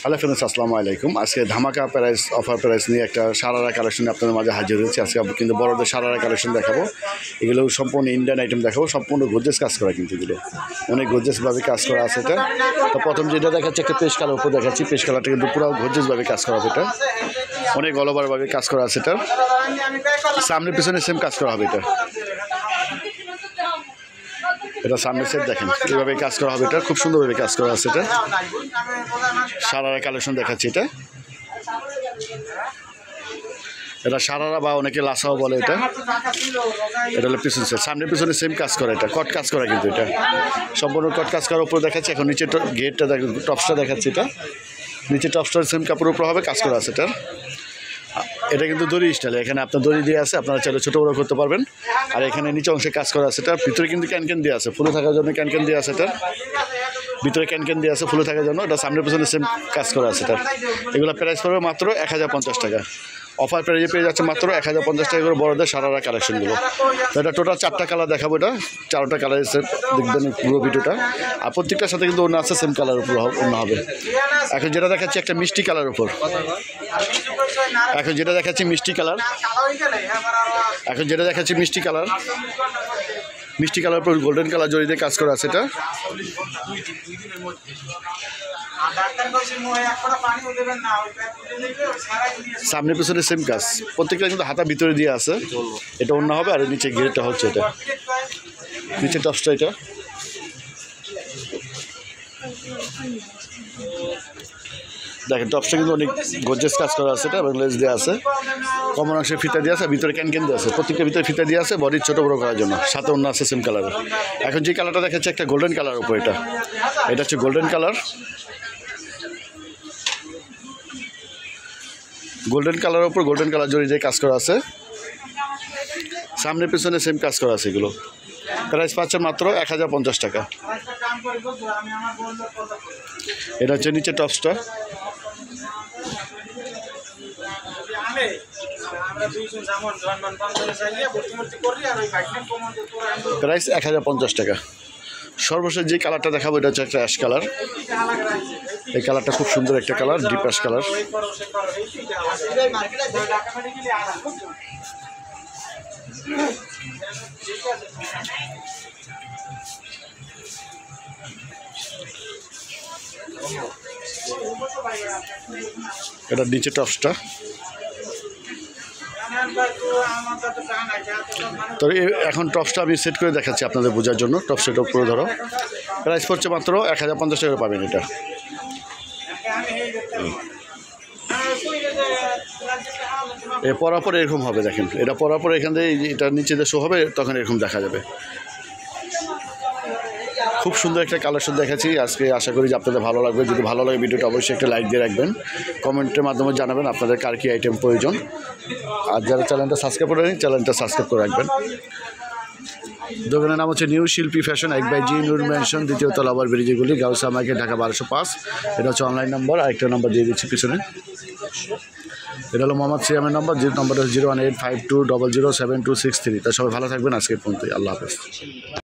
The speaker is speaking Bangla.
হ্যালো ফ্রেন্ডস, আসসালামু আলাইকুম। আজকে ধামাকা প্রাইস অফার প্রাইস নিয়ে একটা সারারা কালেকশন আপনাদের মাঝে হাজির হয়েছে। আজকে কিন্তু বড়দের সারারা কালেকশন দেখাবো। এগুলো সম্পূর্ণ ইন্ডিয়ান আইটেম দেখাবো, সম্পূর্ণ গর্জিয়াস কাজ করা, কিন্তু এগুলো অনেক গর্জিয়াসভাবে কাজ করা আছে। এটা তো প্রথম যেটা দেখাচ্ছে একটা পেশ কালার উপর দেখাচ্ছি। পেশ কালারটা কিন্তু পুরো গর্জিয়াসভাবে কাজ করা হবে। এটা অনেক অলওভারভাবে কাজ করা আছে। এটা সামনে পিছনে সেম কাজ করা হবে। এটা সামনের সেট দেখেন কীভাবে কাজ করা হবে। এটা খুব সুন্দরভাবে কাজ করা আছে। এটা সারারা কালেকশন দেখাচ্ছি। এটা সারারা বা অনেকে লাসাও বলে। এটা হলো পিছন সেট, সামনের পিছনে সেম কাজ করা। এটা কট কাজ করা, কিন্তু এটা সম্পূর্ণ কট কাজ করার উপর দেখাচ্ছি। এখন নিচে গেটটা টপসটা দেখাচ্ছি। এটা নিচে টপসটার সেম কাপড়ের উপর হবে কাজ করা আছে। এটা কিন্তু দড়ি স্টাইল, এখানে আপনার দড়ি দিয়ে আছে, আপনারা চাইলে ছোটো বড়ো করতে পারবেন। আর এখানে নিচে অংশে কাজ করা আছে। এটা ভিতরে কিন্তু ক্যানক্যান দিয়ে আছে, ফুলে থাকার জন্য ক্যানক্যান দিয়ে আছে। এটা ভিতরে ক্যানক্যান দিয়ে আছে ফুলে থাকার জন্য। এটা সামনের পিছনে সেম কাজ করা আছে। এগুলো প্রাইস পড়বে মাত্র 1050 টাকা। অফার প্রাইজে পেয়ে যাচ্ছে মাত্র 1050 টাকা করে বড়দের সারারা কালেকশনগুলো। তো এটা টোটাল 4টা কালার দেখাবো। এটা 4টা কালার এসে দেখবেন পুরো ভিডিওটা। আর প্রত্যেকটার সাথে কিন্তু অন্য আছে সেম কালার উপর অন্য হবে। এখন যেটা দেখাচ্ছি একটা মিষ্টি কালার উপর, এখন যেটা দেখাচ্ছি মিষ্টি কালার, মিষ্টি কালার উপর গোল্ডেন কালার জড়ি দিয়ে কাজ করা আছে। এটা সামনে পিছনে সেম কাজ, প্রত্যেকটা কিন্তু হাতা ভিতরে দিয়ে আছে। এটা অন্য হবে। আর নিচে ঘিরেটা হচ্ছে এটা নিচে টপসটা। এটা দেখেন টপসটা কিন্তু অনেক গর্জিয়াস কাজ করা আছে। এটা এবং লেস দেওয়া আছে, কমন অংশে ফিতা দিয়ে আছে, ভিতরে ক্যানক্যান দিয়ে আছে, প্রত্যেকটা ভিতরে ফিতা দিয়ে আছে বডির ছোটো বড়ো করার জন্য। সাথে অন্য আছে সেম কালারের। এখন যে কালারটা দেখাচ্ছে একটা গোল্ডেন কালার উপর, এটা হচ্ছে গোল্ডেন কালার। গোল্ডেন কালারের উপর গোল্ডেন কালার জড়ি দিয়ে কাজ করা আছে, সামনে পিছনে সেম কাজ করা আছে। এগুলো প্রাইস পাচ্ছেন মাত্র 1050 টাকা। এটা হচ্ছে নিচে টপসটা, প্রাইস 1050 টাকা। সর্বশেষ যে কালারটা দেখাবো এটা হচ্ছে একটা অ্যাশ কালার। এই কালারটা খুব সুন্দর একটা কালার, ডিপ অ্যাশ কালার। এটা নিচে টপসটা। তো এখন টপসটা আমি সেট করে দেখাচ্ছি আপনাদের বোঝার জন্য। টপসটা উপরে ধরো, প্রাইস পড়ছে মাত্র 1050 টাকা পাবেন। এটা পরার পর এরকম হবে। দেখেন এটা পরার পর এখান থেকে এটা নিচে যে শো হবে তখন এরকম দেখা যাবে। খুব সুন্দর একটা কালেকশন দেখাচ্ছি আজকে। আশা করি যে আপনাদের ভালো লাগবে। যদি ভালো লাগে ভিডিওটা অবশ্যই একটা লাইক দিয়ে রাখবেন, কমেন্টের মাধ্যমে জানাবেন আপনাদের কার কী আইটেম প্রয়োজন। আর যারা চ্যানেলটা সাবস্ক্রাইব করে নিন, চ্যানেলটা সাবস্ক্রাইব করে রাখবেন। দোকানের নাম হচ্ছে নিউ শিল্পী ফ্যাশন, 1/G নূর ম্যানশন, 2য় তলা, আবার ব্রিজগুলি, গাউসা মার্কেট, ঢাকা 1205। এটা হচ্ছে অনলাইন নাম্বার। আরেকটা নাম্বার দিয়ে দিচ্ছি পিছনে। এটা হলো মোহাম্মদ সিয়ামের নাম্বার, যে নাম্বারটা 01852007263। তা সবাই ভালো থাকবেন। আজকে পর্যন্ত আল্লাহ হাফেজ।